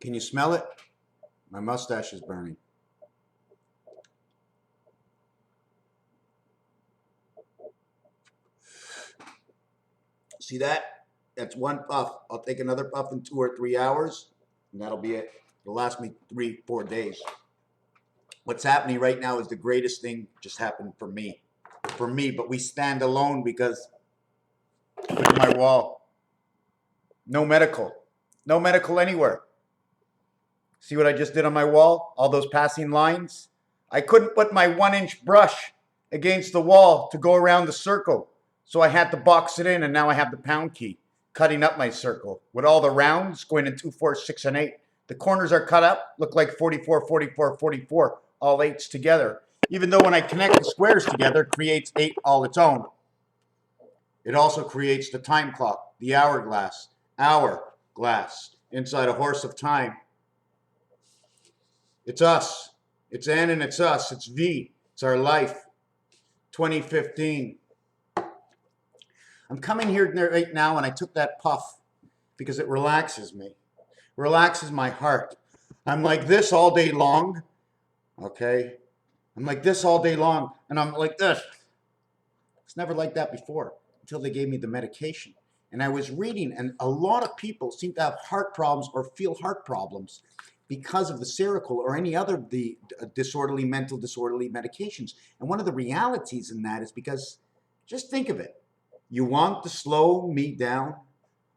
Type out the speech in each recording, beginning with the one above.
Can you smell it? My mustache is burning. See that? That's one puff. I'll take another puff in 2 or 3 hours, and that'll be it. It'll last me 3, 4 days. What's happening right now is the greatest thing just happened for me. For me, but we stand alone because look at my wall. No medical. No medical anywhere. See what I just did on my wall? All those passing lines? I couldn't put my 1-inch brush against the wall to go around the circle. So I had to box it in, and now I have the pound key cutting up my circle with all the rounds going in 2, 4, 6, and 8. The corners are cut up, look like 44, 44, 44, all 8s together. Even though when I connect the squares together, it creates 8 all its own. It also creates the time clock, the hourglass, inside a horse of time. It's us. It's N and it's us. It's V. It's our life. 2015. I'm coming here right now, and I took that puff because it relaxes me. Relaxes my heart. I'm like this all day long. Okay? I'm like this all day long, and I'm like this. It's never like that before until they gave me the medication. And I was reading, and a lot of people seem to have heart problems or feel heart problems because of the Seroquel or any other of the mental disorderly medications. And one of the realities in that is because, just think of it, you want to slow me down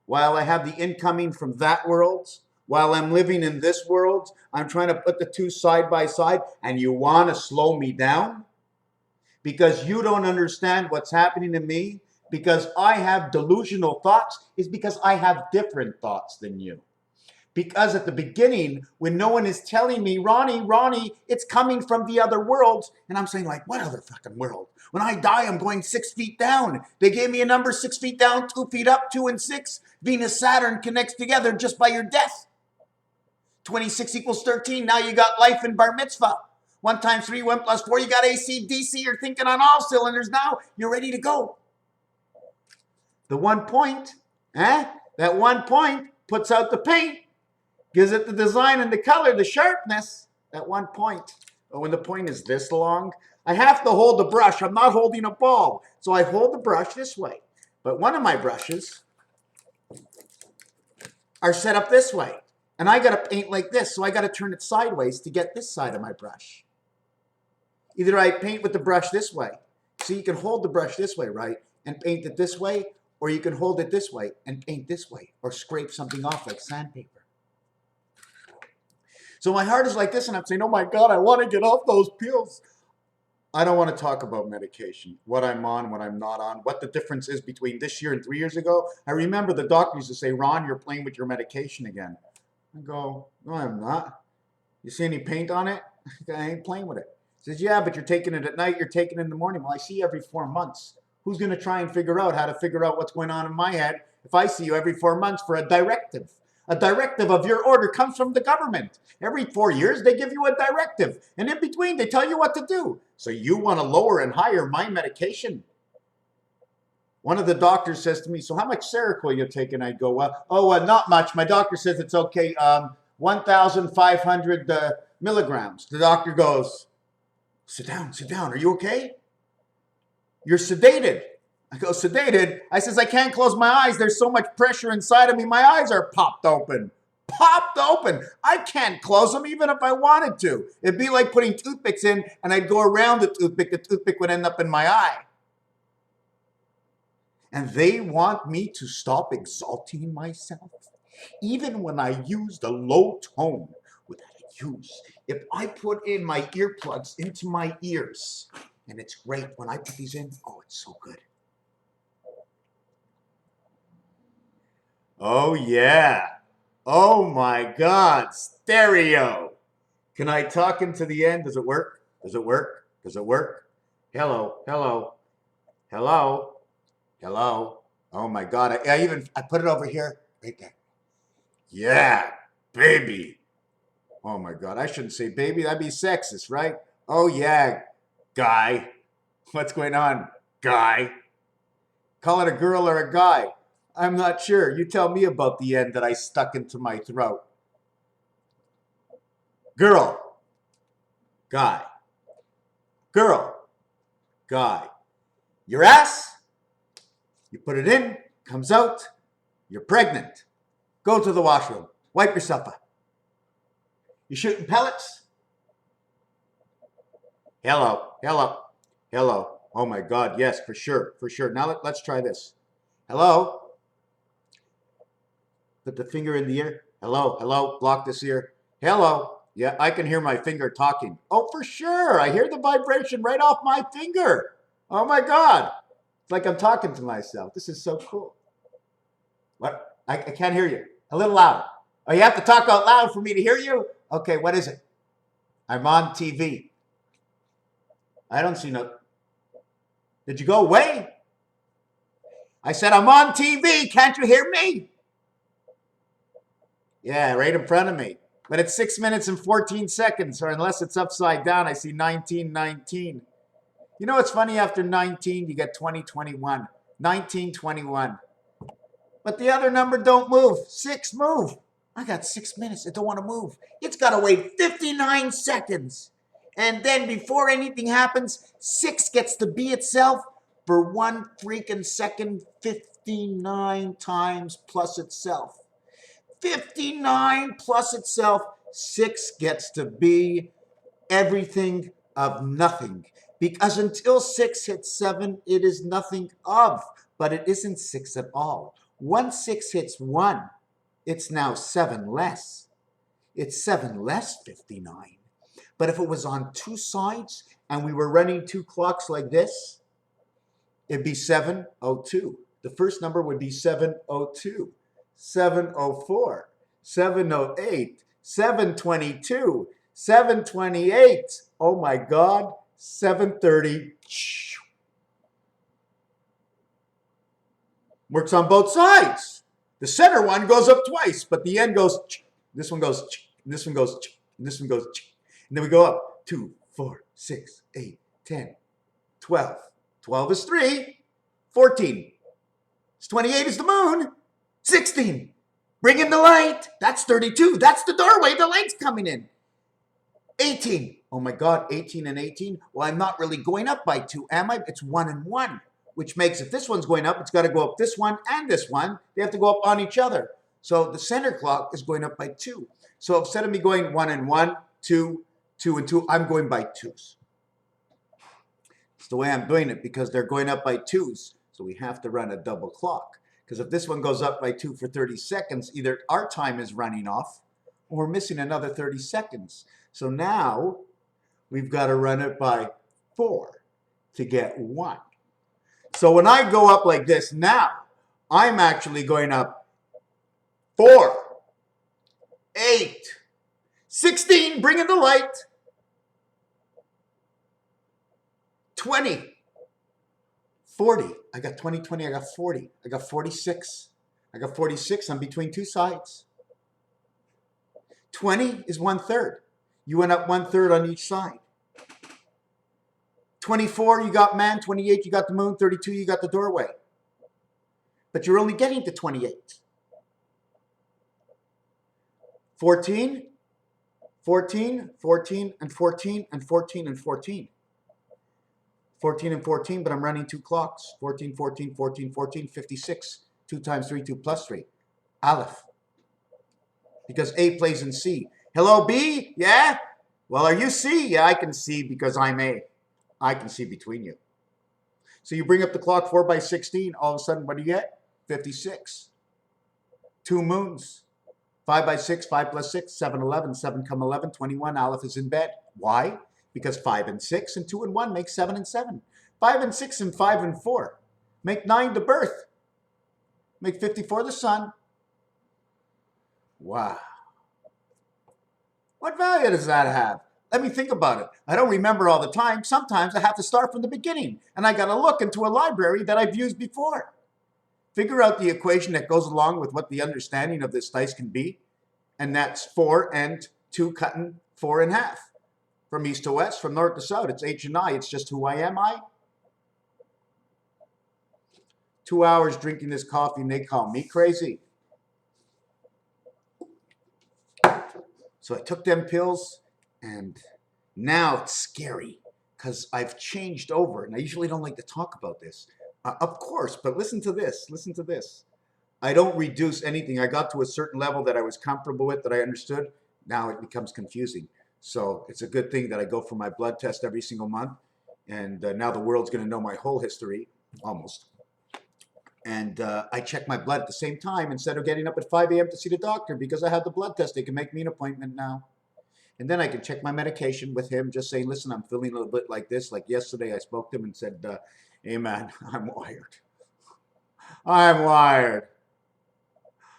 while I have the incoming from that world, while I'm living in this world, I'm trying to put the two side by side, and you want to slow me down? Because you don't understand what's happening to me, because I have delusional thoughts, is because I have different thoughts than you. Because at the beginning, when no one is telling me, Ronnie, it's coming from the other worlds, and I'm saying like, what other fucking world? When I die, I'm going 6 feet down. They gave me a number 6 feet down, 2 feet up, 2 and 6. Venus, Saturn connects together just by your death. 26 equals 13. Now you got life and bar mitzvah. 1 times 3, 1 plus 4. You got AC, DC. You're thinking on all cylinders now. You're ready to go. The 1 point, that 1 point puts out the paint. Gives it the design and the color, the sharpness, that 1 point. But when the point is this long, I have to hold the brush. I'm not holding a ball. So I hold the brush this way. But one of my brushes are set up this way. And I got to paint like this. So I got to turn it sideways to get this side of my brush. Either I paint with the brush this way. So you can hold the brush this way, right? And paint it this way. Or you can hold it this way and paint this way. Or scrape something off like sandpaper. So my heart is like this, and I'm saying, oh my God, I want to get off those pills. I don't want to talk about medication, what I'm on, what I'm not on, what the difference is between this year and 3 years ago. I remember the doctor used to say, Ron, you're playing with your medication again. I go, no, I'm not. You see any paint on it? I ain't playing with it. He says, yeah, but you're taking it at night, you're taking it in the morning. Well, I see you every 4 months. Who's going to try and figure out how to figure out what's going on in my head if I see you every 4 months for a directive? A directive of your order comes from the government. Every 4 years, they give you a directive. And in between, they tell you what to do. So you want to lower and higher my medication. One of the doctors says to me, so how much Seroquel you taking? I go, not much. My doctor says it's okay. 1,500 milligrams. The doctor goes, sit down. Are you okay? You're sedated. I go, sedated? I says, I can't close my eyes. There's so much pressure inside of me. My eyes are popped open. Popped open. I can't close them even if I wanted to. It'd be like putting toothpicks in and I'd go around the toothpick would end up in my eye. And they want me to stop exalting myself. Even when I use the low tone without a use. If I put in my earplugs into my ears, and it's great when I put these in, oh, it's so good. Oh, yeah. Oh, my God. Stereo. Can I talk into the end? Does it work? Does it work? Does it work? Hello. Hello. Hello. Hello. Oh, my God. I put it over here. Right there. Yeah, baby. Oh, my God. I shouldn't say baby. That'd be sexist, right? Oh, yeah, guy. What's going on, guy? Call it a girl or a guy. I'm not sure. You tell me about the end that I stuck into my throat. girl, guy, girl, guy. Your ass, you put it in, comes out, you're pregnant. Go to the washroom, wipe yourself up. You shooting pellets? Hello, hello, hello. Oh my God, yes, for sure, for sure. Now let's try this. Hello? Put the finger in the ear. Hello, hello, block this ear. Hello. Yeah, I can hear my finger talking. Oh, for sure. I hear the vibration right off my finger. Oh my God. It's like I'm talking to myself. This is so cool. What? I can't hear you. A little louder. Oh, you have to talk out loud for me to hear you? Okay, what is it? I'm on TV. I don't see no. Did you go away? I said, I'm on TV. Can't you hear me? Yeah, right in front of me. But it's 6 minutes and 14 seconds, or unless it's upside down, I see 1919. You know what's funny? After 19, you get 2021. 1921. But the other number don't move. 6 move. I got 6 minutes. It don't want to move. It's got to wait 59 seconds. And then before anything happens, 6 gets to be itself for 1 freaking second, 59 times plus itself. 59 plus itself. 6 gets to be everything of nothing. Because until 6 hits 7, it is nothing of. But it isn't 6 at all. Once 6 hits 1, it's now 7 less. It's 7 less 59. But if it was on 2 sides and we were running 2 clocks like this, it'd be 702. The first number would be 702, 704, 708, 722, 728. Oh my God, 730. Works on both sides. The center one goes up twice, but the end goes, this one goes, this one goes, this one goes, and then we go up 2, 4, 6, 8, 10, 12. 12 is 3, 14. 28 is the moon, 16. Bring in the light. That's 32. That's the doorway. The light's coming in. 18. Oh my God, 18 and 18. Well, I'm not really going up by 2, am I? It's 1 and 1, which makes if this one's going up, it's got to go up this one and this one. They have to go up on each other. So the center clock is going up by 2. So instead of me going 1 and 1, 2, 2 and 2, I'm going by 2s. It's the way I'm doing it because they're going up by 2s. So we have to run a double clock. Because if this one goes up by 2 for 30 seconds, either our time is running off or we're missing another 30 seconds. So now we've got to run it by 4 to get 1. So when I go up like this now, I'm actually going up 4, 8, 16, bring in the light, 20, 40. I got 20, 20, I got 40. I got 46. I got 46. I'm between 2 sides. 20 is 1/3. You went up 1/3 on each side. 24, you got man. 28, you got the moon. 32, you got the doorway. But you're only getting to 28. 14, 14, 14, and 14, and 14, and 14. 14 and 14, but I'm running 2 clocks. 14, 14, 14, 14, 56. 2 times 3, 2 plus 3. Aleph. Because A plays in C. Hello, B? Yeah? Well, are you C? Yeah, I can see because I'm A. I can see between you. So you bring up the clock 4 by 16. All of a sudden, what do you get? 56. 2 moons. 5 by 6, 5 plus 6, 7, 11. 7 come 11, 21. Aleph is in bed. Why? Because 5 and 6 and 2 and 1 make 7 and 7. 5 and 6 and 5 and 4 make 9 to birth. Make 54 the sun. Wow. What value does that have? Let me think about it. I don't remember all the time. Sometimes I have to start from the beginning, and I got to look into a library that I've used before. Figure out the equation that goes along with what the understanding of this dice can be, and that's 4 and 2 cutting 4 in half. From east to west, from north to south, it's H and I. It's just who I am, I. 2 hours drinking this coffee, and they call me crazy. So I took them pills, And now it's scary because I've changed over. And I usually don't like to talk about this. Of course, but listen to this. Listen to this. I don't reduce anything. I got to a certain level that I was comfortable with, that I understood. Now it becomes confusing. So it's a good thing that I go for my blood test every single month. And now the world's going to know my whole history, almost. And I check my blood at the same time instead of getting up at 5 a.m. to see the doctor because I have the blood test. They can make me an appointment now. And then I can check my medication with him, just saying, listen, I'm feeling a little bit like this. Like yesterday, I spoke to him and said, hey, man, I'm wired. I'm wired.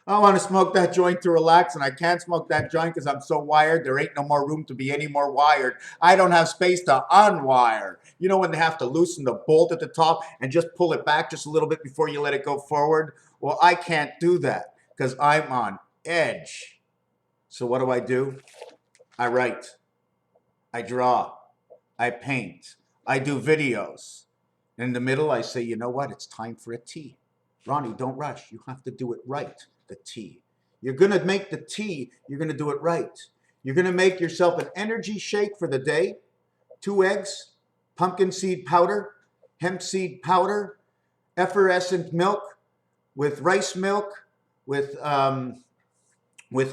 I want to smoke that joint to relax, and I can't smoke that joint because I'm so wired. There ain't no more room to be any more wired. I don't have space to unwire. You know when they have to loosen the bolt at the top and just pull it back just a little bit before you let it go forward? Well, I can't do that because I'm on edge. So what do? I write. I draw. I paint. I do videos. In the middle, I say, you know what? It's time for a tea. Ronnie, don't rush. You have to do it right. The tea. You're going to make the tea. You're going to do it right. You're going to make yourself an energy shake for the day. 2 eggs, pumpkin seed powder, hemp seed powder, effervescent milk with rice milk, with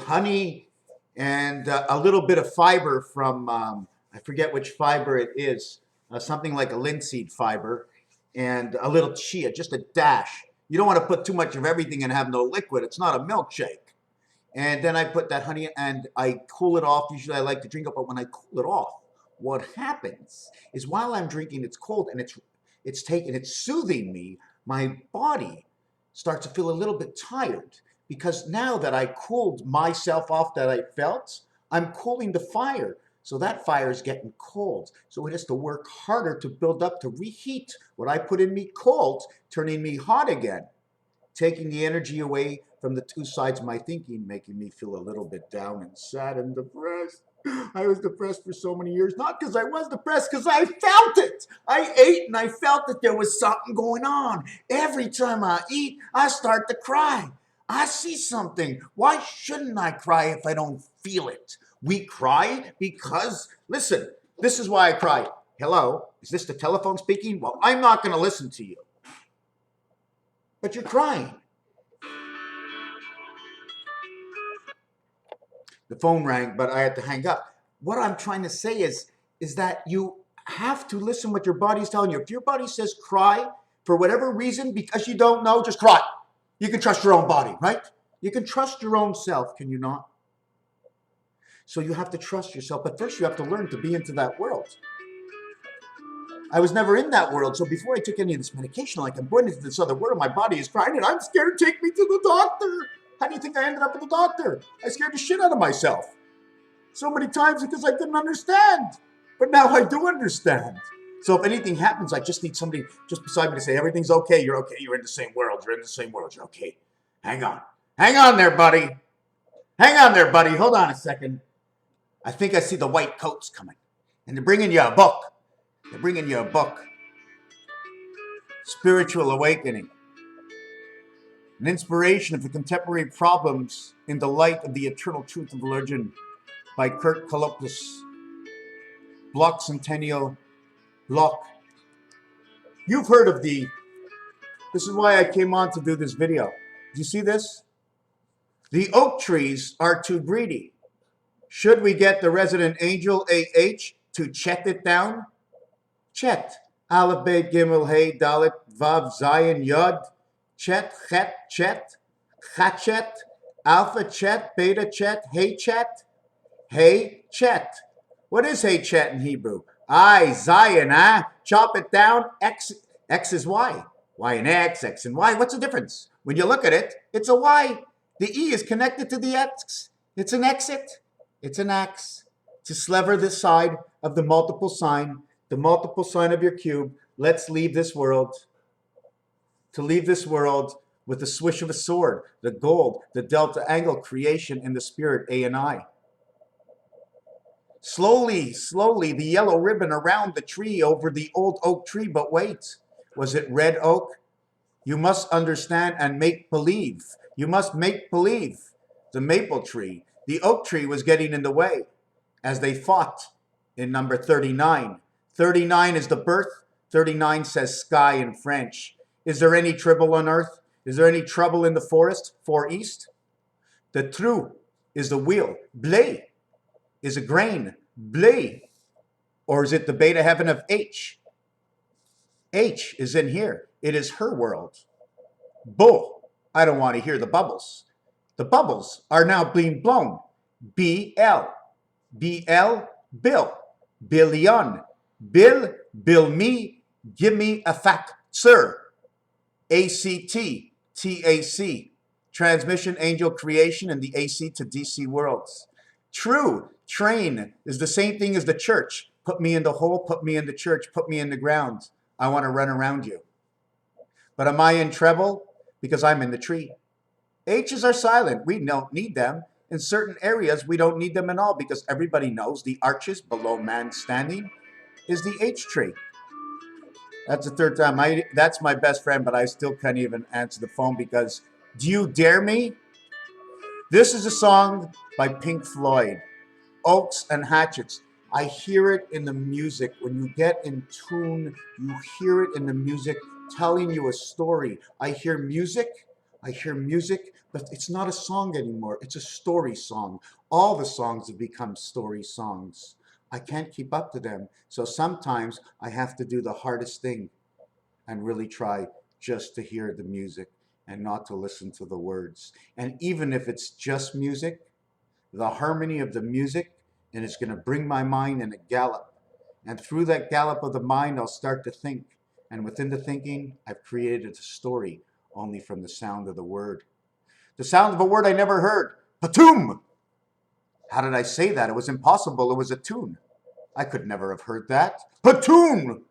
honey, and a little bit of fiber from, I forget which fiber it is, something like a linseed fiber, and a little chia, just a dash. You don't want to put too much of everything and have no liquid. It's not a milkshake. And then I put that honey and I cool it off. Usually I like to drink it, but when I cool it off, what happens is while I'm drinking, it's cold and it's soothing me. My body starts to feel a little bit tired because now that I cooled myself off that I felt, I'm cooling the fire. So that fire is getting cold. So it has to work harder to build up, to reheat what I put in me cold, turning me hot again, taking the energy away from the 2 sides of my thinking, making me feel a little bit down and sad and depressed. I was depressed for so many years, not because I was depressed, because I felt it. I ate and I felt that there was something going on. Every time I eat, I start to cry. I see something. Why shouldn't I cry if I don't feel it? We cry because, listen, this is why I cry. Hello, is this the telephone speaking? Well, I'm not going to listen to you. But you're crying. The phone rang, but I had to hang up. What I'm trying to say is that you have to listen what your body's telling you. If your body says cry for whatever reason, because you don't know, just cry. You can trust your own body, right? You can trust your own self, can you not? So you have to trust yourself, but first you have to learn to be into that world. I was never in that world, so before I took any of this medication, like I'm going into this other world, my body is crying and I'm scared to take me to the doctor. How do you think I ended up at the doctor? I scared the shit out of myself. So many times because I didn't understand. But now I do understand. So if anything happens, I just need somebody just beside me to say, everything's okay, you're in the same world, you're in the same world, you're okay. Hang on. Hang on there, buddy. Hang on there, buddy. Hold on a second. I think I see the white coats coming. And they're bringing you a book. They're bringing you a book. Spiritual Awakening. An inspiration of the contemporary problems in the light of the eternal truth of religion by Kurt Kalopoulos. Block Centennial Block. You've heard of this is why I came on to do this video. Do you see this? The oak trees are too greedy. Should we get the resident angel AH to chet it down? Chet. Aleph, Bet, Gimel, Hey, Dalet, Vav, Zayin, Yod. Chet, Chet, Chet. Chachet. Alpha, Chet, Beta, Chet, Hey, Chet. Hey, Chet. What is Hey, Chet in Hebrew? I, Zayin, chop it down. X is Y. Y and X and Y. What's the difference? When you look at it, it's a Y. The E is connected to the X. It's an exit. It's an X. To sever this side of the multiple sign of your cube. Let's leave this world. To leave this world with the swish of a sword, the gold, the delta angle, creation in the spirit, A and I. Slowly, slowly, the yellow ribbon around the tree over the old oak tree. But wait, was it red oak? You must understand and make believe. You must make believe. The maple tree, the oak tree was getting in the way. as they fought in number 39. 39 is the birth. 39 says sky in French. Is there any trouble on earth? Is there any trouble in the forest? 4 east. The trou is the wheel. Blé is a grain. Blé. Or is it the beta heaven of H? H is in here. It is her world. Bo. I don't want to hear the bubbles. The bubbles are now being blown. B-L. B-L, Bill. Billion. Bill, bill me, give me a fact, sir. A-C-T, T-A-C. Transmission, angel creation, and the AC to DC worlds. True, train is the same thing as the church. Put me in the hole, put me in the church, put me in the ground. I want to run around you. But am I in treble? Because I'm in the tree. H's are silent. We don't need them. In certain areas, we don't need them at all because everybody knows the arches below man standing is the H tree. That's the third time. That's my best friend, but I still can't even answer the phone because do you dare me? This is a song by Pink Floyd, Oaks and Hatchets. I hear it in the music. When you get in tune, you hear it in the music telling you a story. I hear music, but it's not a song anymore. It's a story song. All the songs have become story songs. I can't keep up to them. So sometimes I have to do the hardest thing and really try just to hear the music and not to listen to the words. And even if it's just music, the harmony of the music, and it's going to bring my mind in a gallop. And through that gallop of the mind, I'll start to think. And within the thinking, I've created a story only from the sound of the word. The sound of a word I never heard. Patum! How did I say that? It was impossible. It was a tune. I could never have heard that. Patoon!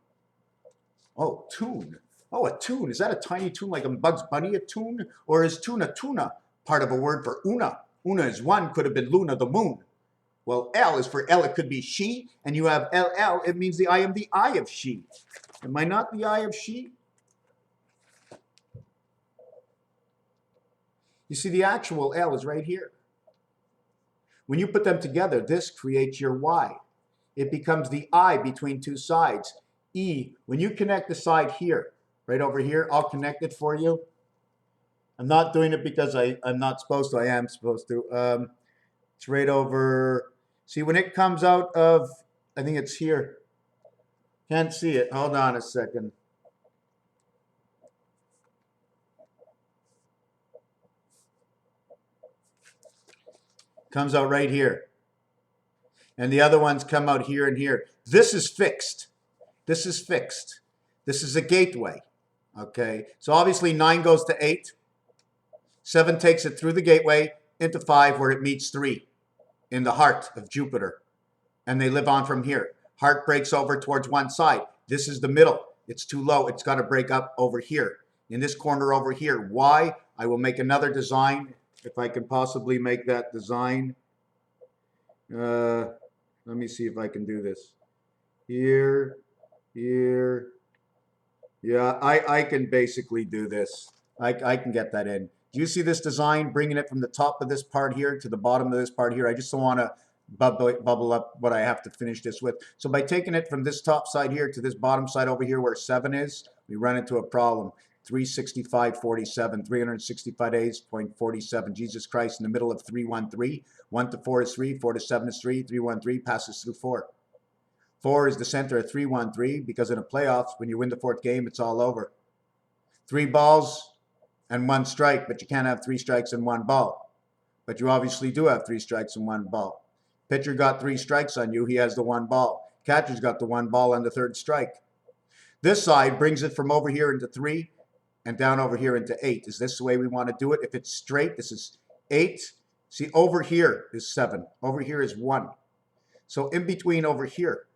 Oh, tune. Oh, a tune. Is that a tiny tune like a Bugs Bunny, a tune? Or is tuna, part of a word for una? Una is one, could have been Luna, the moon. Well, L is for L, it could be she, and you have LL, it means I am the eye of she. Am I not the eye of she? You see, the actual L is right here. When you put them together, this creates your Y. It becomes the I between two sides. E, when you connect the side here, right over here, I'll connect it for you. I'm not doing it because I'm not supposed to, I am supposed to. It's right over, see when it comes out of, I think it's here. Can't see it, hold on a second. Comes out right here. And the other ones come out here and here. This is fixed. This is fixed. This is a gateway. Okay, so obviously 9 goes to 8. 7 takes it through the gateway into 5 where it meets 3 in the heart of Jupiter. And they live on from here. Heart breaks over towards one side. This is the middle. It's too low. It's got to break up over here. In this corner over here. Why? I will make another design if I can possibly make that design. Let me see if I can do this. Here, here. Yeah, I can basically do this. I can get that in. Do you see this design, bringing it from the top of this part here to the bottom of this part here? I just don't want to bubble up what I have to finish this with. So by taking it from this top side here to this bottom side over here where 7 is, we run into a problem. 365.47, 365 days, 0.47. Jesus Christ in the middle of 313. 1 to 4 is 3, 4 to 7 is 3, 313 passes through 4. 4 is the center of 313 because in the playoffs, when you win the 4th game, it's all over. 3 balls and 1 strike, but you can't have 3 strikes and 1 ball. But you obviously do have 3 strikes and 1 ball. Pitcher got 3 strikes on you, he has the 1 ball. Catcher's got the 1 ball and the 3rd strike. This side brings it from over here into 3 and down over here into 8. Is this the way we want to do it? If it's straight, this is 8. See, over here is 7. Over here is 1. So in between over here,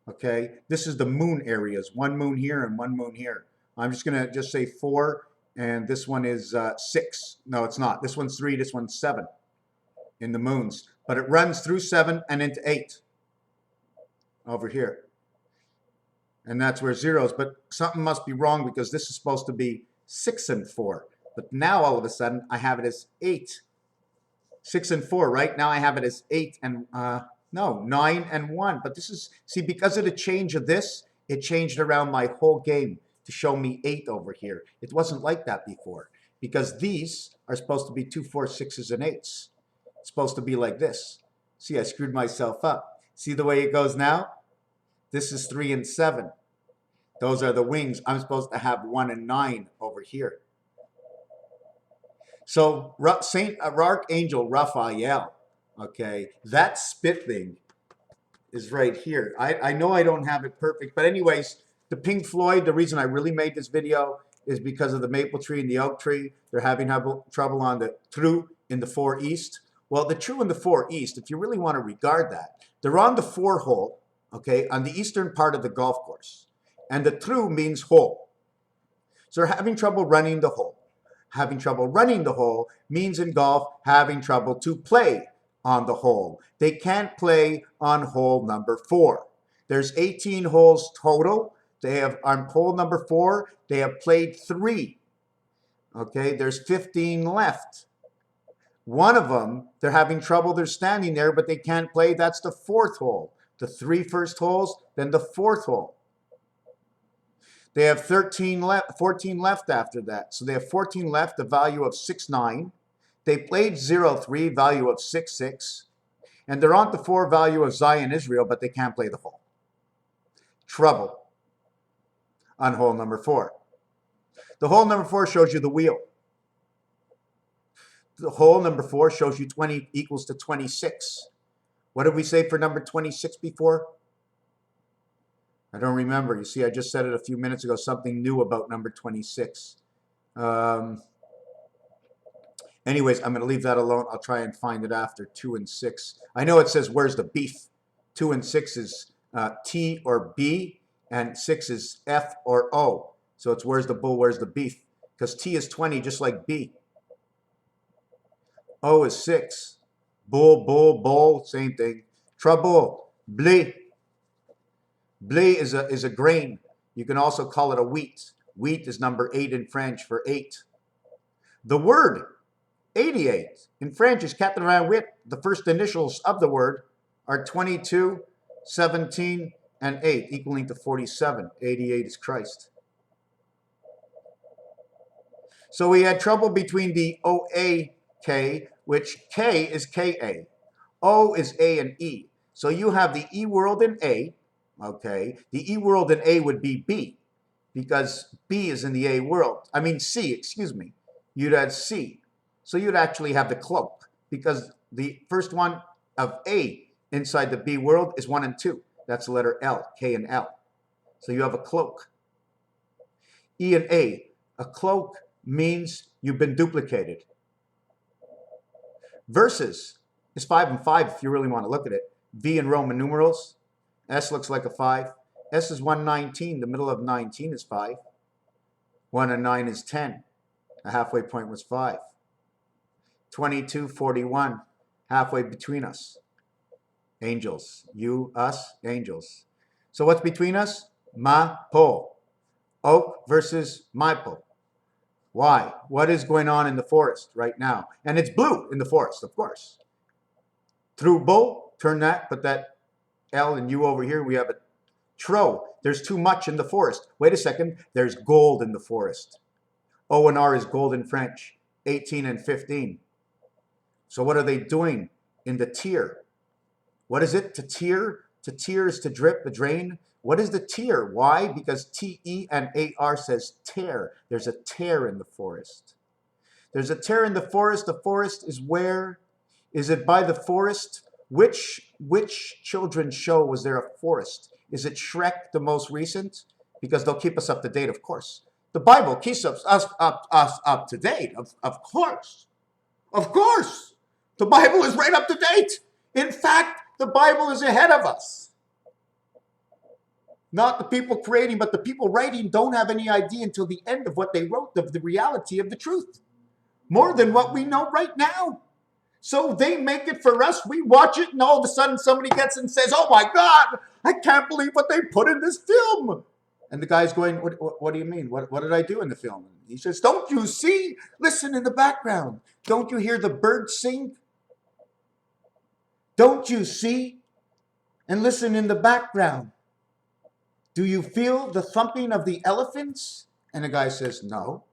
okay, this is the moon areas. 1 moon here and 1 moon here. I'm just going to just say 4, and this one is 6. No, it's not. This one's 3, this one's 7 in the moons. But it runs through 7 and into 8 over here. And that's where 0 is. But something must be wrong because this is supposed to be 6 and 4. But now all of a sudden I have it as 8. 6 and 4, right? Now I have it as 8 and No, 9 and 1. But this is, see, because of the change of this, it changed around my whole game to show me 8 over here. It wasn't like that before because these are supposed to be 2, 4, 6s, and 8s. It's supposed to be like this. See, I screwed myself up. See the way it goes now? This is 3 and 7. Those are the wings. I'm supposed to have 1 and 9 over here. So Saint Archangel Raphael, okay, that spit thing is right here. I know I don't have it perfect, but anyways, the Pink Floyd, the reason I really made this video is because of the maple tree and the oak tree. They're having trouble on the true in the 4 east. Well, the true in the 4 east, if you really want to regard that, they're on the 4 hole, okay, on the eastern part of the golf course. And the true means hole. So they're having trouble running the hole. Having trouble running the hole means in golf having trouble to play on the hole. They can't play on hole number 4. There's 18 holes total. They have on hole number 4, they have played 3. Okay, there's 15 left. One of them, they're having trouble. They're standing there, but they can't play. That's the 4th hole. The 3 first holes, then the 4th hole. They have 14 left after that. So they have 14 left, the value of 6-9. They played 0-3, value of 6-6. And they're on the 4 value of Zion Israel, but they can't play the hole. Trouble on hole number 4. The hole number 4 shows you the wheel. The hole number 4 shows you 20 equals to 26. What did we say for number 26 before? I don't remember. You see, I just said it a few minutes ago, something new about number 26. Anyways, I'm going to leave that alone. I'll try and find it after 2 and 6. I know it says, where's the beef? 2 and 6 is T or B, and 6 is F or O. So it's where's the bull, where's the beef? Because T is 20, just like B. O is 6. Bull, bull, bull, same thing. Trouble, blé. Blé is a grain. You can also call it a wheat. Wheat is number 8 in French for 8. The word 88 in French is 88. The first initials of the word are 22, 17, and 8, equaling to 47. 88 is Christ. So we had trouble between the O-A-K, which K is K-A. O is A and E. So you have the E world in A. Okay, the E world in A would be B, because B is in the A world. I mean C, excuse me. You'd add C. So you'd actually have the cloak, because the first one of A inside the B world is 1 and 2. That's the letter L, K and L. So you have a cloak. E and A cloak means you've been duplicated. Versus is 5 and 5 if you really want to look at it. V in Roman numerals. S looks like a 5. S is 119. The middle of 19 is 5. 1 and 9 is 10. The halfway point was 5. 22, 41. Halfway between us. Angels. You, us, angels. So what's between us? Ma, po. Oak versus maple. Why? What is going on in the forest right now? And it's blue in the forest, of course. Through bull, turn that, put that L and U over here. We have a tro. There's too much in the forest. Wait a second. There's gold in the forest. O and R is gold in French. 18 and 15. So what are they doing in the tear? What is it? To tear? To tear is to drip, to drain. What is the tear? Why? Because T-E and A-R says tear. There's a tear in the forest. There's a tear in the forest. The forest is where? Is it by the forest? Which children's show was there a forest? Is it Shrek, the most recent? Because they'll keep us up to date, of course. The Bible keeps us up to date, of course. Of course. The Bible is right up to date. In fact, the Bible is ahead of us. Not the people creating, but the people writing don't have any idea until the end of what they wrote, of the reality of the truth. More than what we know right now. So they make it for us. We watch it, and all of a sudden somebody gets and says, oh my God, I can't believe what they put in this film. And the guy's going, what do you mean? What did I do in the film? He says, don't you see? Listen in the background. Don't you hear the birds sing? Don't you see? And listen in the background. Do you feel the thumping of the elephants? And the guy says, no.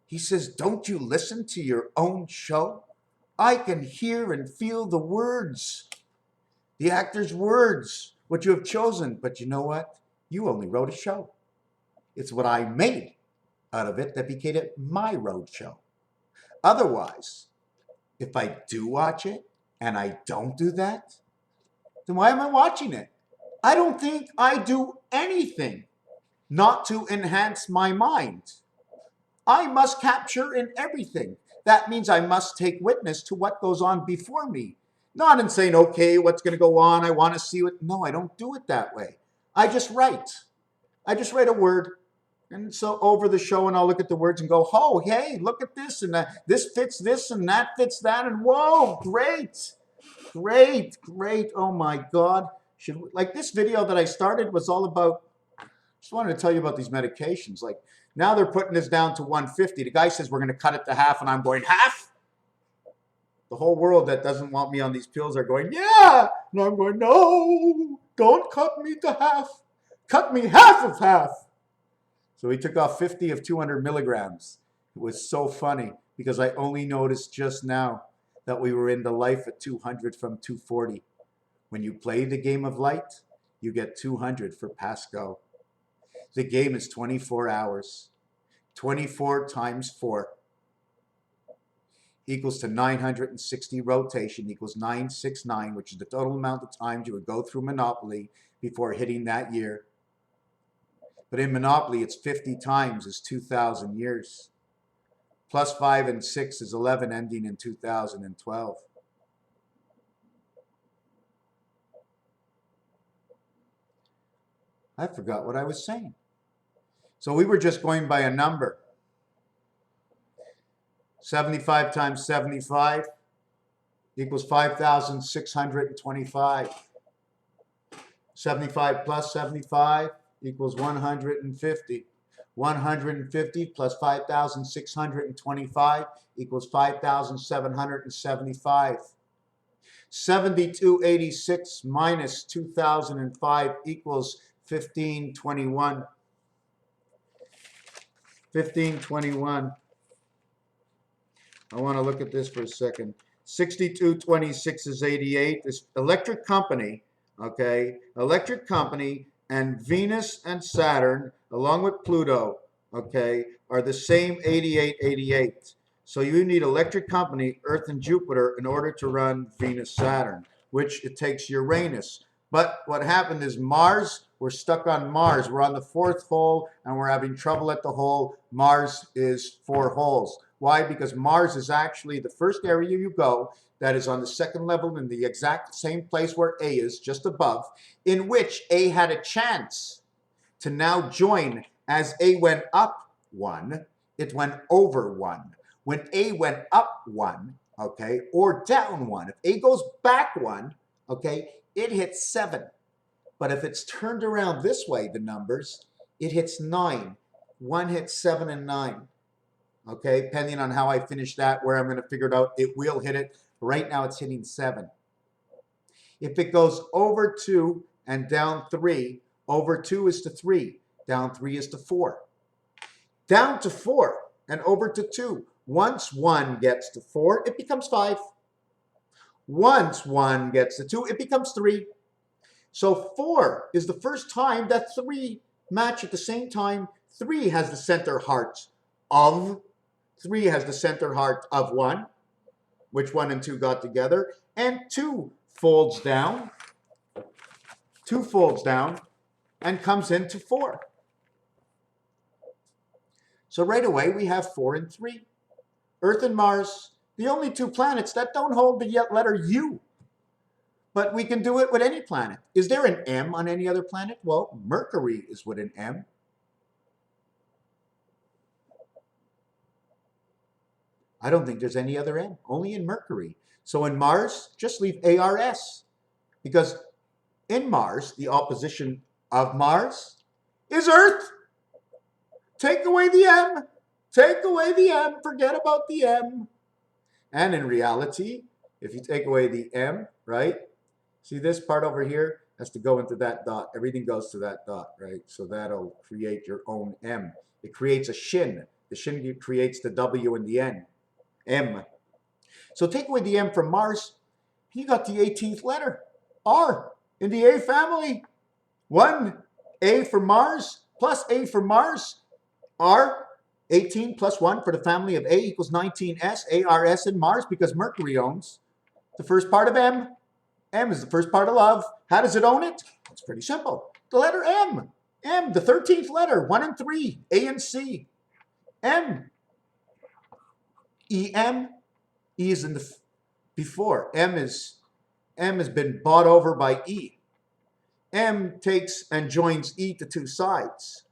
He says, don't you listen to your own show? I can hear and feel the words, the actor's words, what you have chosen. But you know what? You only wrote a show. It's what I made out of it that became it my road show. Otherwise, if I do watch it and I don't do that, then why am I watching it? I don't think I do anything not to enhance my mind. I must capture in everything. That means I must take witness to what goes on before me. Not in saying, okay, what's going to go on? I want to see what. No, I don't do it that way. I just write. I just write a word. And so over the show, and I'll look at the words and go, oh, hey, look at this, and this fits this, and that fits that, and whoa, great, great, great. Oh my God. Like this video that I started was all about, just wanted to tell you about these medications. Like now they're putting this down to 150. The guy says we're going to cut it to half, and I'm going, half? The whole world that doesn't want me on these pills are going, yeah. And I'm going, no, don't cut me to half. Cut me half of half. So he took off 50 of 200 milligrams. It was so funny because I only noticed just now that we were in the life at 200 from 240. When you play the game of light, you get 200 for pass go. The game is 24 hours. 24 times 4 equals to 960 rotation equals 969, which is the total amount of times you would go through Monopoly before hitting that year. But in Monopoly, it's 50 times is 2,000 years. Plus 5 and 6 is 11, ending in 2012. I forgot what I was saying. So we were just going by a number. 75 times 75 equals 5,625. 75 plus 75 equals 150. 150 plus 5,625 equals 5,775. 7286 minus 2005 equals 1521. 1521. I want to look at this for a second. 6226 is 88. This electric company, okay, electric company and Venus and Saturn, along with Pluto, okay, are the same 8888. So you need electric company, Earth and Jupiter, in order to run Venus, Saturn, which it takes Uranus. But what happened is Mars, we're stuck on Mars. We're on the 4th hole, and we're having trouble at the hole. Mars is 4 holes. Why? Because Mars is actually the first area you go that is on the 2nd level in the exact same place where A is, just above, in which A had a chance to now join. As A went up 1, it went over 1. When A went up 1, okay, or down 1, if A goes back 1, okay, it hits 7. But if it's turned around this way, the numbers, it hits 9. 1 hits 7 and 9. Okay, depending on how I finish that, where I'm going to figure it out, it will hit it. Right now it's hitting 7. If it goes over 2 and down 3, over 2 is to 3, down 3 is to 4. Down to 4 and over to 2. Once 1 gets to 4, it becomes 5. Once 1 gets to 2, it becomes 3. So 4 is the first time that 3 match at the same time. 3 has the center heart of 3 has the center heart of 1, which 1 and 2 got together, and 2 folds down. 2 folds down and comes into 4. So right away we have 4 and 3. Earth and Mars, the only 2 planets that don't hold the letter U. But we can do it with any planet. Is there an M on any other planet? Well, Mercury is with an M. I don't think there's any other M, only in Mercury. So in Mars, just leave ARS. Because in Mars, the opposition of Mars is Earth. Take away the M. Take away the M. Forget about the M. And in reality, if you take away the M, right, See this part over here has to go into that dot. Everything goes to that dot, right? So that'll create your own M. It creates a shin. The shin creates the W and the N. M. So take away the M from Mars, you got the 18th letter, R, in the A family. 1 A for Mars plus A for Mars, R, 18 plus 1 for the family of A equals 19S, ARS in Mars, because Mercury owns the first part of M. M is the first part of love. How does it own it? It's pretty simple. The letter M. M, the 13th letter, 1 and 3, A and C. M. EM. E is in the before. M has been bought over by E. M takes and joins E to two sides.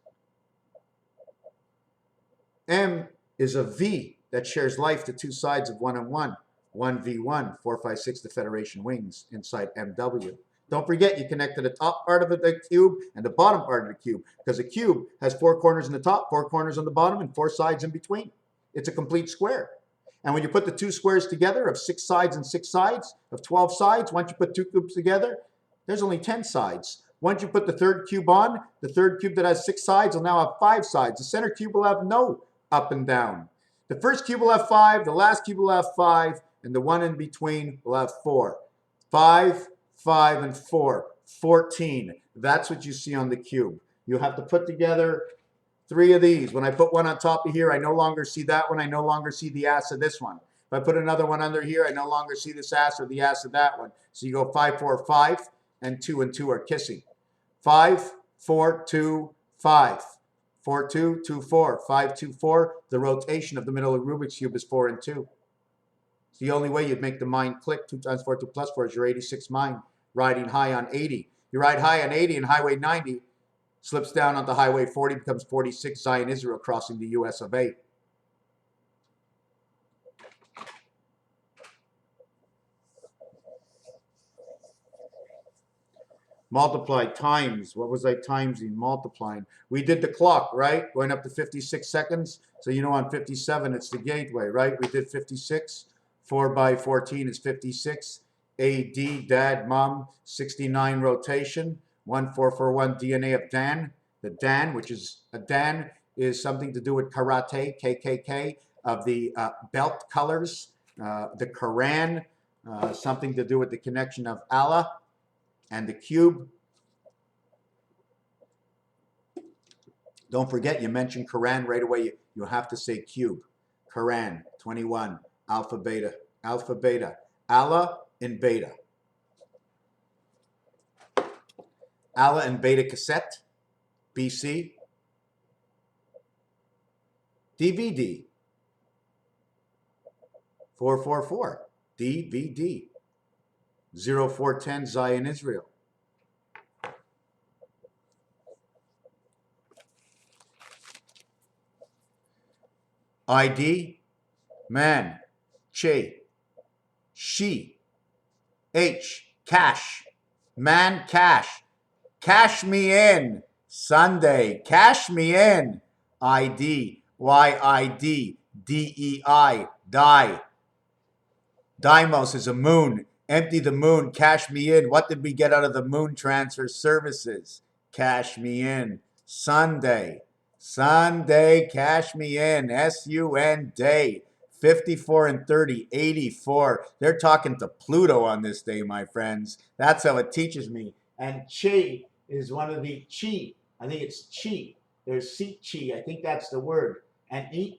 M is a V that shares life to two sides of 1 and 1. 1V1, 4, 5, 6, the Federation wings inside MW. Don't forget, you connect to the top part of the cube and the bottom part of the cube, because a cube has 4 corners in the top, 4 corners on the bottom, and 4 sides in between. It's a complete square. And when you put the 2 squares together of 6 sides and 6 sides, of 12 sides, once you put 2 cubes together, there's only 10 sides. Once you put the third cube on, the third cube that has 6 sides will now have 5 sides. The center cube will have no up and down. The first cube will have 5, the last cube will have 5, and the one in between will have 4. 5, 5, and 4. 14. That's what you see on the cube. You have to put together 3 of these. When I put one on top of here, I no longer see that one. I no longer see the ass of this one. If I put another one under here, I no longer see this ass or the ass of that one. So you go 5, 4, 5, and 2 are kissing. 5, 4, 2, 5. 4, 2, 2, 4. 5, 2, 4. The rotation of the middle of Rubik's Cube is 4 and 2. It's the only way you'd make the mind click. 2 times 4, 2 plus 4 is your 86 mind, riding high on 80. You ride high on 80 and Highway 90 slips down onto Highway 40, becomes 46, Zion, Israel, crossing the US of A. Multiply times. What was I timesing? Multiplying. We did the clock, right? Going up to 56 seconds. So you know on 57, it's the gateway, right? We did 56. 4 by 14 is 56. AD, dad, mom, 69 rotation. 1441 DNA of Dan. The Dan, which is a Dan, is something to do with karate, KKK, of the belt colors. The Quran, something to do with the connection of Allah. And the cube. Don't forget, you mentioned Quran right away. You have to say cube. Quran, 21, alpha, beta, alpha, beta. Allah and beta. Allah and beta cassette, BC. DVD, 444, DVD. 0410 Zion, Israel. ID, man, che, she, H, cash, man, cash, cash me in, Sunday, cash me in, ID, YID, DEI, die. Deimos is a moon. Empty the moon, cash me in. What did we get out of the moon transfer services? Cash me in. Sunday. Sunday, cash me in. SUN day. 54 and 30, 84. They're talking to Pluto on this day, my friends. That's how it teaches me. And chi is one of the chi. I think it's chi. There's si chi. I think that's the word. And e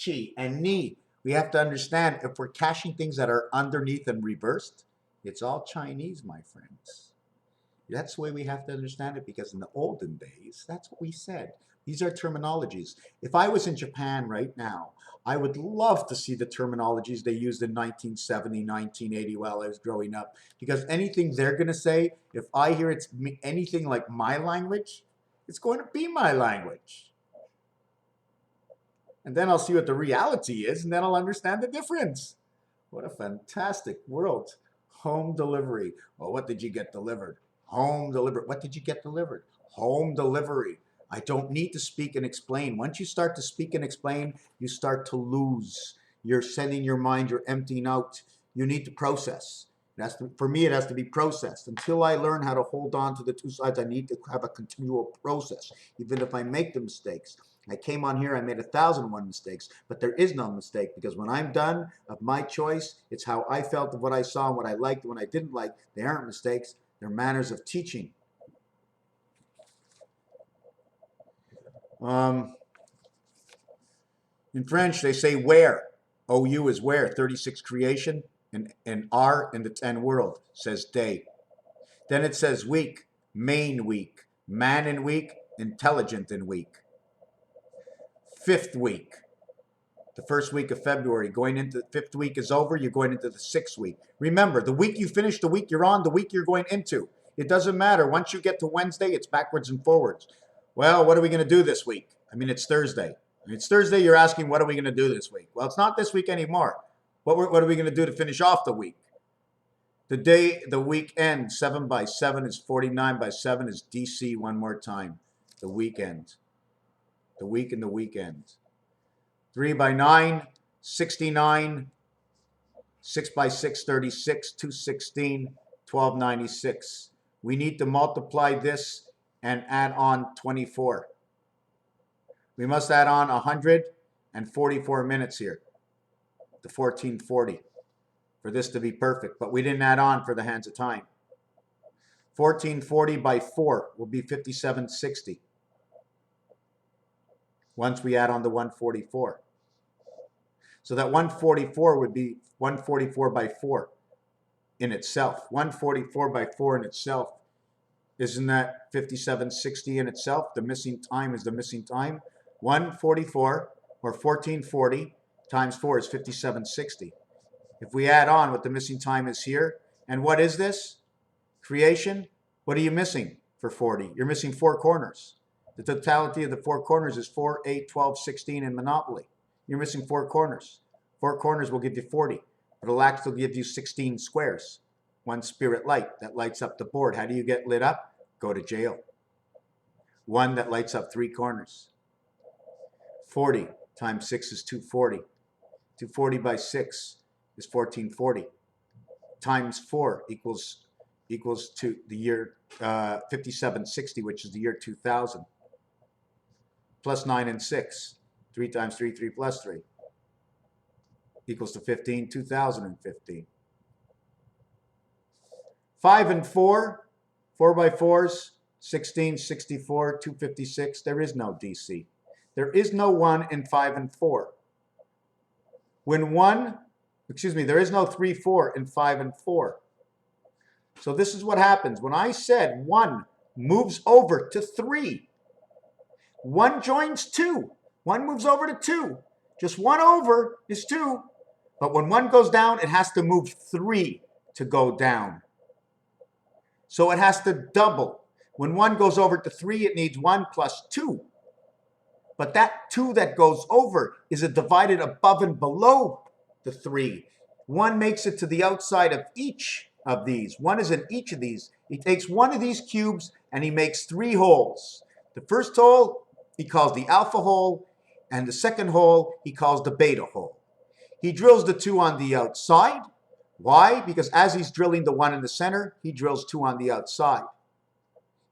chi and ni. We have to understand, if we're caching things that are underneath and reversed, it's all Chinese, my friends. That's the way we have to understand it, because in the olden days, that's what we said. These are terminologies. If I was in Japan right now, I would love to see the terminologies they used in 1970, 1980 while I was growing up, because anything they're going to say, if I hear it's anything like my language, it's going to be my language. And then I'll see what the reality is, and then I'll understand the difference. What a fantastic world. Home delivery. Well, what did you get delivered? Home delivery. What did you get delivered? Home delivery. I don't need to speak and explain. Once you start to speak and explain, you start to lose. You're sending your mind, you're emptying out. You need to process. For me, it has to be processed. Until I learn how to hold on to the two sides, I need to have a continual process, even if I make the mistakes. I came on here, I made 1,001 mistakes, but there is no mistake, because when I'm done of my choice, it's how I felt of what I saw and what I liked and what I didn't like. They aren't mistakes, they're manners of teaching. In French, they say where. OU is where, 36 creation, and R in the 10 world says day. Then it says week, main week, man in week, intelligent in week. 5th week, the 1st week of February, going into the 5th week is over, you're going into the 6th week. Remember, the week you finish, the week you're on, the week you're going into. It doesn't matter. Once you get to Wednesday, it's backwards and forwards. Well, what are we going to do this week? I mean, it's Thursday. It's Thursday, you're asking, what are we going to do this week? Well, it's not this week anymore. What are we going to do to finish off the week? The week ends. 7 by 7 is 49 by 7 is DC one more time. The weekend. The week and the weekend. 3 by 9, 69. 6 by 6, 36. 216, 1296. We need to multiply this and add on 24. We must add on 144 minutes here, the 1440, for this to be perfect. But we didn't add on for the hands of time. 1440 by 4 will be 5760. Once we add on the 144. So that 144 would be 144 by 4 in itself. 144 by 4 in itself. Isn't that 5760 in itself? The missing time is the missing time. 144 or 1440 times 4 is 5760. If we add on what the missing time is here, and what is this? Creation. What are you missing for 40? You're missing 4 corners. The totality of the 4 corners is 4, 8, 12, 16 in Monopoly. You're missing 4 corners. 4 corners will give you 40. But it'll actually give you 16 squares. 1 spirit light that lights up the board. How do you get lit up? Go to jail. 1 that lights up 3 corners. 40 times 6 is 240. 240 by 6 is 1440. Times 4 equals to the year 5760, which is the year 2000. Plus 9 and 6. 3 times 3, 3 plus 3. Equals to 15, 2015. 5 and 4, 4 by 4s, 16, 64, 256. There is no DC. There is no 1 in 5 and 4. There is no 3, 4 in 5 and 4. So this is what happens. When I said 1 moves over to 3, 1 joins 2. 1 moves over to 2. Just 1 over is 2. But when 1 goes down, it has to move 3 to go down. So it has to double. When 1 goes over to 3, it needs 1 plus 2. But that 2 that goes over is divided above and below the 3. 1 makes it to the outside of each of these. 1 is in each of these. He takes 1 of these cubes and he makes 3 holes. The first hole he calls the alpha hole, and the second hole he calls the beta hole. He drills the 2 on the outside. Why? Because as he's drilling the 1 in the center, he drills 2 on the outside.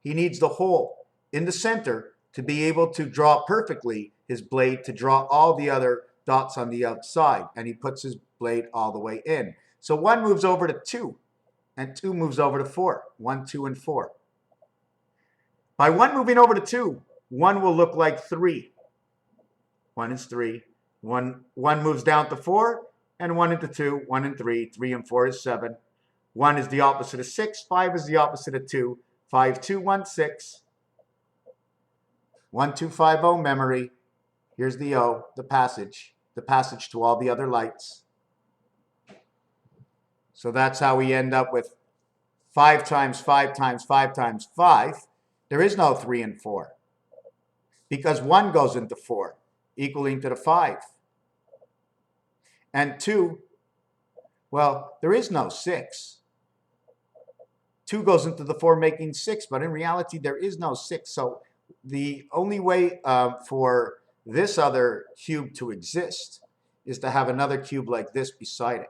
He needs the hole in the center to be able to draw perfectly his blade, to draw all the other dots on the outside. And he puts his blade all the way in. So 1 moves over to 2, and 2 moves over to 4. 1, 2, and 4. By 1 moving over to 2, 1 will look like 3. 1 is 3. 1 moves down to 4, and 1 into 2, 1 and 3, 3 and 4 is 7. 1 is the opposite of 6, 5 is the opposite of 2, 5, 2, 1, 6. 1250 memory. Here's the O, the passage to all the other lights. So that's how we end up with 5 times 5 times 5 times 5. There is no 3 and 4 because 1 goes into 4, equaling to the 5. And 2, well, there is no 6. 2 goes into the 4, making 6, but in reality, there is no 6. So the only way for this other cube to exist is to have another cube like this beside it.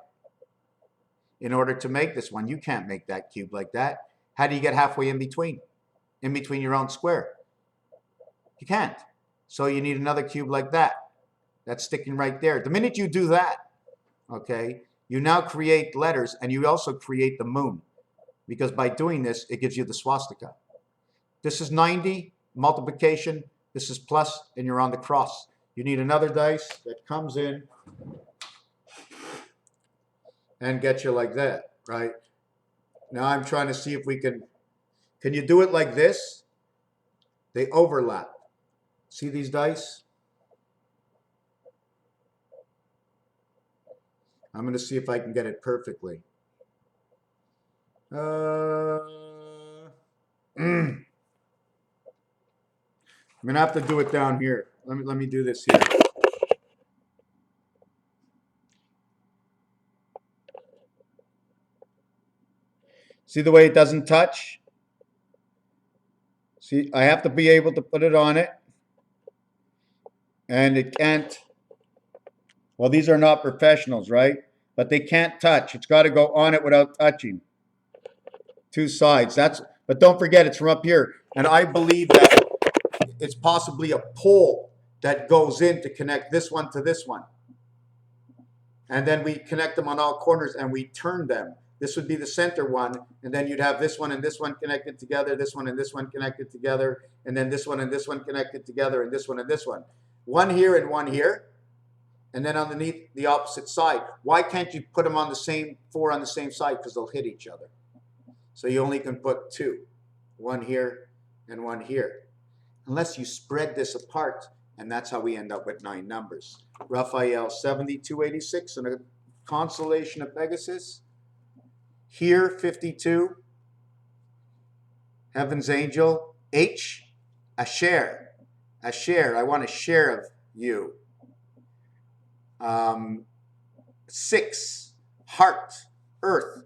in order to make this one. You can't make that cube like that. How do you get halfway in between your own square? You can't. So you need another cube like that. That's sticking right there. The minute you do that, okay, you now create letters, and you also create the moon, because by doing this, it gives you the swastika. This is 90 multiplication. This is plus, and you're on the cross. You need another dice that comes in and gets you like that, right? Now I'm trying to see if we can you do it like this? They overlap. See these dice? I'm going to see if I can get it perfectly. I'm going to have to do it down here. Let me do this here. See the way it doesn't touch? See, I have to be able to put it on it. And it can't. Well, these are not professionals, right? But they can't touch. It's got to go on it without touching. Two sides. But don't forget, it's from up here. And I believe that it's possibly a pole that goes in to connect this one to this one. And then we connect them on all corners and we turn them. This would be the center one, and then you'd have this one and this one connected together, this one and this one connected together, and then this one and this one connected together, and this one and this one. One here and one here, and then underneath the opposite side. Why can't you put them on the same, four on the same side? Because they'll hit each other. So you only can put two, one here and one here. Unless you spread this apart, and that's how we end up with 9 numbers. Raphael 7286 and a constellation of Pegasus. Here 52. Heaven's Angel. H, a share. A share. I want a share of you. 6, heart, earth.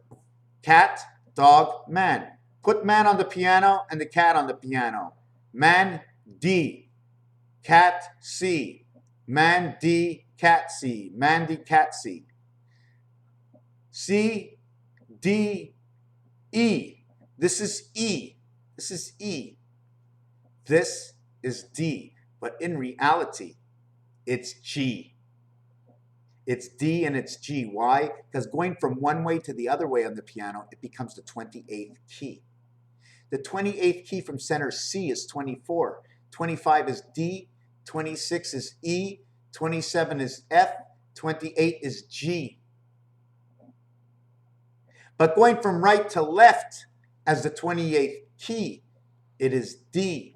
Cat, dog, man. Put man on the piano and the cat on the piano. Man, D. Cat, C. Man, D, cat, C. Man, D, cat, C. C, D, E. This is E. This is E. This is D. But in reality, it's G. It's D and it's G. Why? Because going from one way to the other way on the piano, it becomes the 28th key. The 28th key from center C is 24. 25 is D. 26 is E. 27 is F. 28 is G. But going from right to left as the 28th key, it is D.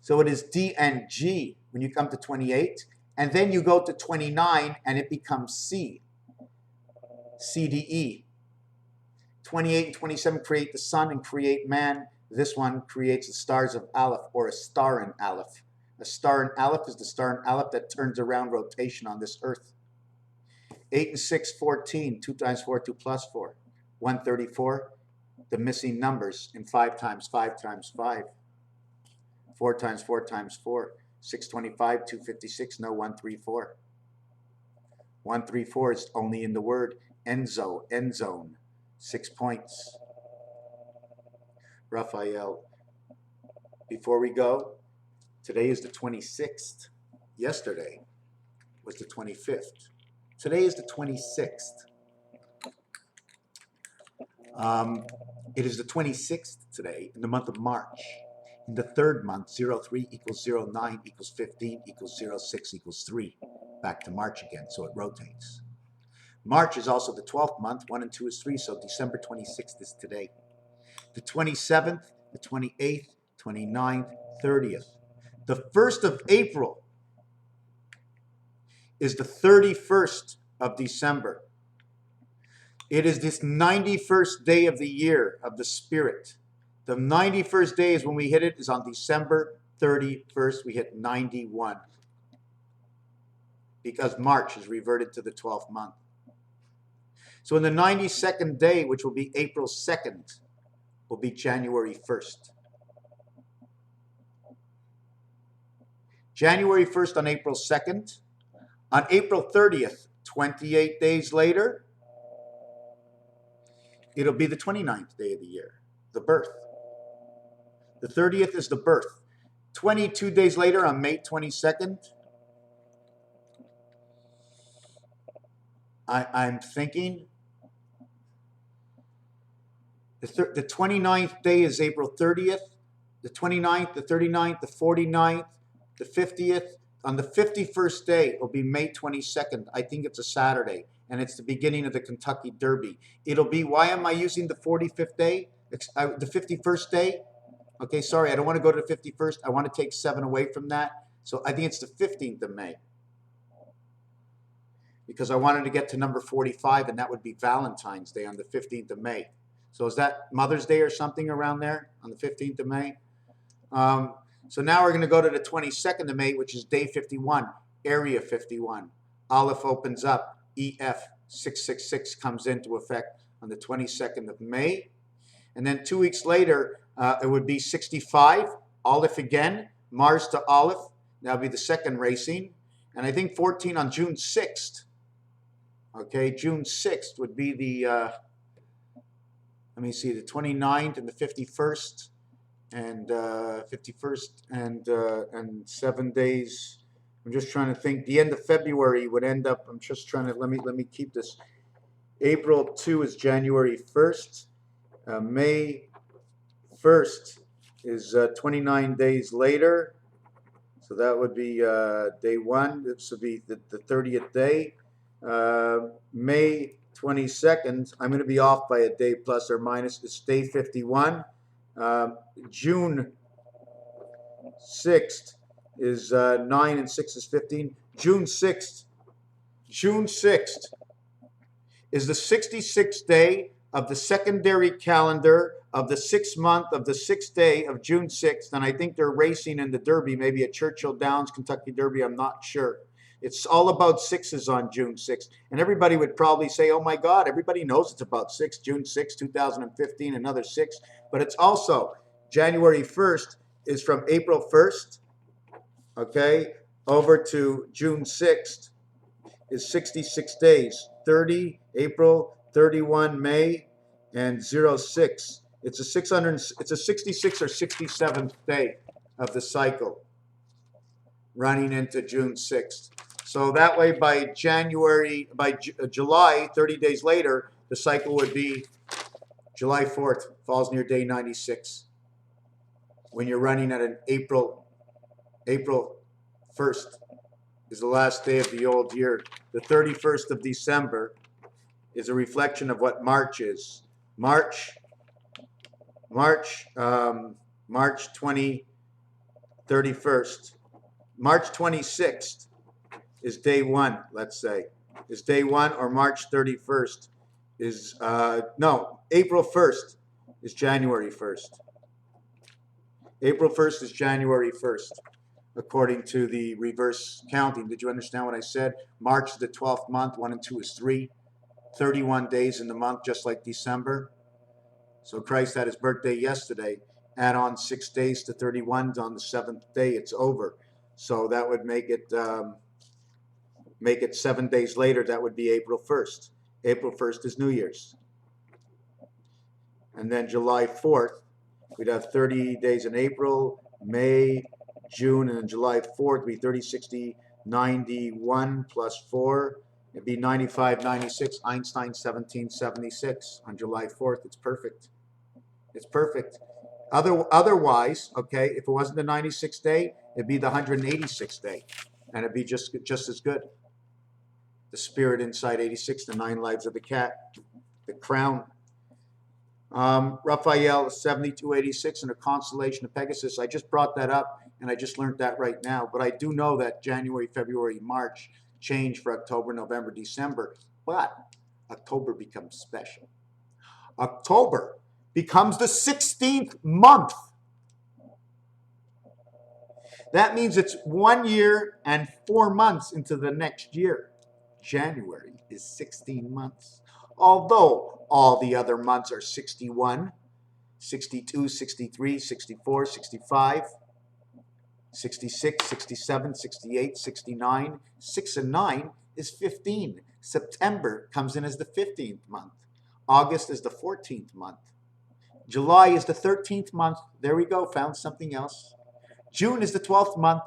So it is D and G when you come to 28. And then you go to 29 and it becomes C. C, D, E. 28 and 27 create the sun and create man. This one creates the stars of Aleph, or a star in Aleph. A star in Aleph is the star in Aleph that turns around rotation on this earth. 8 and 6, 14. 2 times 4, 2 plus 4. 134. The missing numbers in 5 times 5 times 5. 4 times 4 times 4. 625, 256, no 134. 134 is only in the word enzo, end zone. 6 points. Raphael, before we go, today is the 26th. Yesterday was the 25th. Today is the 26th. It is the 26th today in the month of March. In the third month, 03 equals 09 equals 15 equals 06 equals 3. Back to March again, so it rotates. March is also the 12th month. 1 and 2 is 3, so December 26th is today. The 27th, the 28th, 29th, 30th. The 1st of April is the 31st of December. It is this 91st day of the year of the Spirit. The 91st day is when we hit it, is on December 31st. We hit 91. Because March is reverted to the 12th month. So in the 92nd day, which will be April 2nd, will be January 1st. January 1st on April 2nd. On April 30th, 28 days later, it'll be the 29th day of the year, the birth. The 30th is the birth. 22 days later, on May 22nd, I'm thinking the 29th day is April 30th, the 29th, the 39th, the 49th, the 50th. On the 51st day will be May 22nd. I think it's a Saturday, and it's the beginning of the Kentucky Derby. It'll be, why am I using the 45th day, the 51st day? Okay, sorry, I don't want to go to the 51st. I want to take 7 away from that. So I think it's the 15th of May. Because I wanted to get to number 45, and that would be Valentine's Day on the 15th of May. So is that Mother's Day or something around there on the 15th of May? So now we're going to go to the 22nd of May, which is day 51, area 51. Aleph opens up, EF 666 comes into effect on the 22nd of May. And then 2 weeks later, it would be 65, Aleph again, Mars to Aleph. That'll be the second racing. And I think 14 on June 6th. Okay, June 6th would be the, let me see, the 29th and the 51st. And 51st and 7 days. I'm just trying to think. The end of February would end up. I'm just trying to let me keep this. April 2 is January 1st. May 1st is 29 days later. So that would be day 1. This would be the 30th day. May 22nd. I'm going to be off by a day plus or minus. It's day 51. June 6th is 9 and 6 is 15. June 6th is the 66th day of the secondary calendar of the 6th month of the 6th day of June 6th. And I think they're racing in the Derby, maybe at Churchill Downs, Kentucky Derby. I'm not sure. It's all about 6s on June 6th. And everybody would probably say, oh my God, everybody knows it's about 6, June 6, 2015, another 6. But it's also January 1st is from April 1st, okay, over to June 6th is 66 days. 30 April, 31 May, and 06. It's a 66th or 67th day of the cycle running into June 6th. So that way by July, 30 days later, the cycle would be July 4th, falls near day 96. When you're running at an April 1st is the last day of the old year. The 31st of December is a reflection of what March is. March 31st. March 26th is day 1, let's say. Is day 1, or March 31st is, no, April 1st is January 1st. April 1st is January 1st, according to the reverse counting. Did you understand what I said? March is the 12th month, 1 and 2 is 3. 31 days in the month, just like December. So Christ had his birthday yesterday. Add on 6 days to 31. On the 7th day, it's over. So that would make it 7 days later. That would be April 1st. April 1st is New Year's. And then July 4th, we'd have 30 days in April, May, June, and then July 4th would be 30, 60, 91 plus 4. It'd be 95, 96, Einstein 1776 on July 4th. It's perfect. It's perfect. Otherwise, okay, if it wasn't the 96th day, it'd be the 186th day. And it'd be just as good. The spirit inside 86, the 9 lives of the cat, the crown. Raphael 7286 and the constellation of Pegasus. I just brought that up and I just learned that right now. But I do know that January, February, March change for October, November, December. But October becomes special. October becomes the 16th month. That means it's 1 year and 4 months into the next year. January is 16 months. Although all the other months are 61, 62, 63, 64, 65, 66, 67, 68, 69. 6 and 9 is 15. September comes in as the 15th month. August is the 14th month. July is the 13th month. There we go, found something else. June is the 12th month.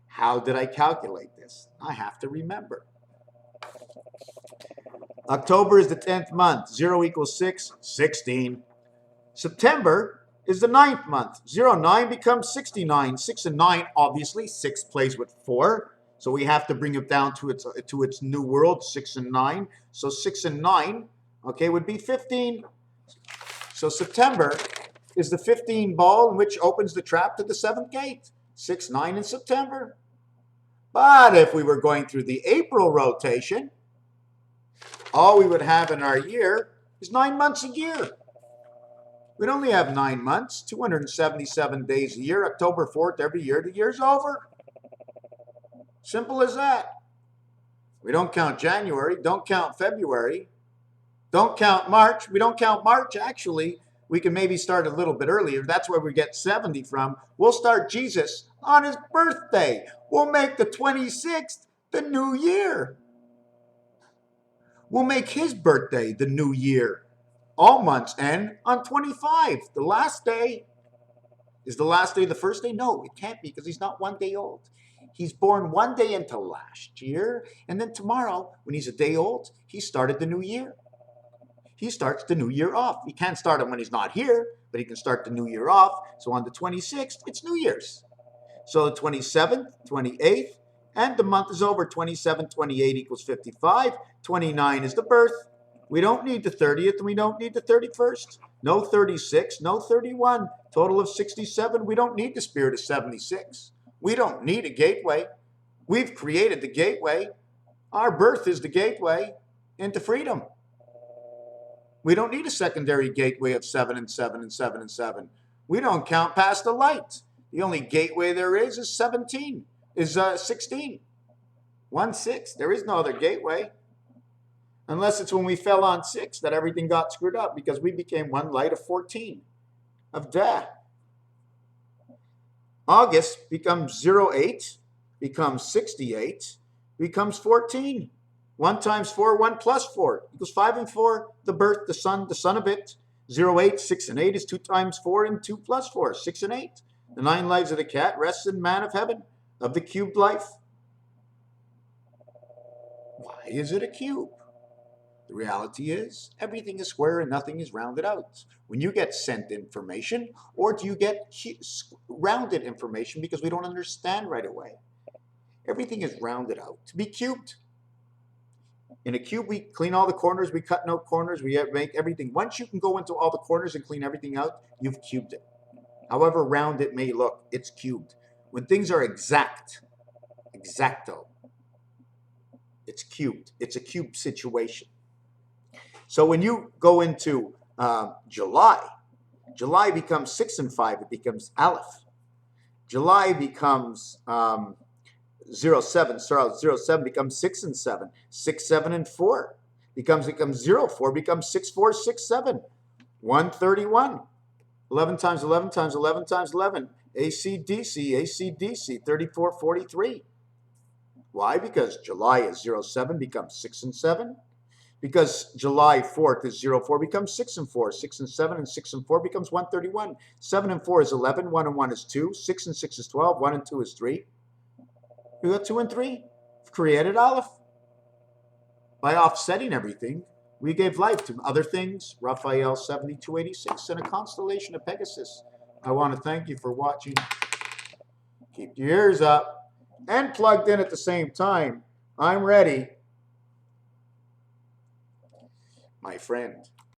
How did I calculate this? I have to remember. October is the 10th month. 0 equals 6, 16. September is the 9th month. 0, 9 becomes 69. 6 and 9, obviously. 6 plays with 4. So we have to bring it down to its new world, 6 and 9. So 6 and 9, okay, would be 15. So September is the 15 ball, which opens the trap to the 7th gate. 6, 9 in September. But if we were going through the April rotation, all we would have in our year is 9 months a year. We'd only have 9 months, 277 days a year. October 4th every year, the year's over. Simple as that. We don't count January, don't count February, don't count March. We don't count March, actually. We can maybe start a little bit earlier. That's where we get 70 from. We'll start Jesus on his birthday. We'll make the 26th the new year. We'll make his birthday the new year. All months end on 25. The last day. Is the last day the first day? No, it can't be because he's not 1 day old. He's born 1 day into last year. And then tomorrow, when he's a day old, he started the new year. He starts the new year off. He can't start it when he's not here, but he can start the new year off. So on the 26th, it's New Year's. So the 27th, 28th, and the month is over. 27, 28 equals 55. 29 is the birth. We don't need the 30th, and we don't need the 31st. No 36, no 31. Total of 67. We don't need the spirit of 76. We don't need a gateway. We've created the gateway. Our birth is the gateway into freedom. We don't need a secondary gateway of 7 and 7 and 7 and 7. We don't count past the light. The only gateway there is 16. 1-6. There is no other gateway. Unless it's when we fell on 6 that everything got screwed up because we became one light of 14 of death. August becomes 08, becomes 68, becomes 14. 1 times 4, 1 plus 4 equals 5 and 4. The birth, the son of it. 0, 8, 6 and 8 is 2 times 4 and 2 plus 4, 6 and 8. The 9 lives of the cat rests in man of heaven, of the cubed life. Why is it a cube? The reality is everything is square and nothing is rounded out. When you get sent information, or do you get rounded information because we don't understand right away? Everything is rounded out to be cubed. In a cube, we clean all the corners, we cut no corners, we make everything. Once you can go into all the corners and clean everything out, you've cubed it. However round it may look, it's cubed. When things are exacto, it's cubed. It's a cube situation. So when you go into July becomes 6 and 5, it becomes Aleph. July becomes 07, sorry, 07 becomes 6 and 7, 6, 7 and 4 becomes 0, 4 becomes 6, 4, 6, 7, 131, 11 times 11 times 11 times 11, AC/DC, 34, 43. Why? Because July is 07 becomes 6 and 7. Because July 4th is 04 becomes 6 and 4. 6 and 7 and 6 and 4 becomes 131. 7 and 4 is 11. 1 and 1 is 2. 6 and 6 is 12. 1 and 2 is 3. We got 2 and 3. We've created Aleph. By offsetting everything, we gave life to other things. Raphael 7286 and a constellation of Pegasus. I want to thank you for watching. Keep your ears up and plugged in at the same time. I'm ready. My friend.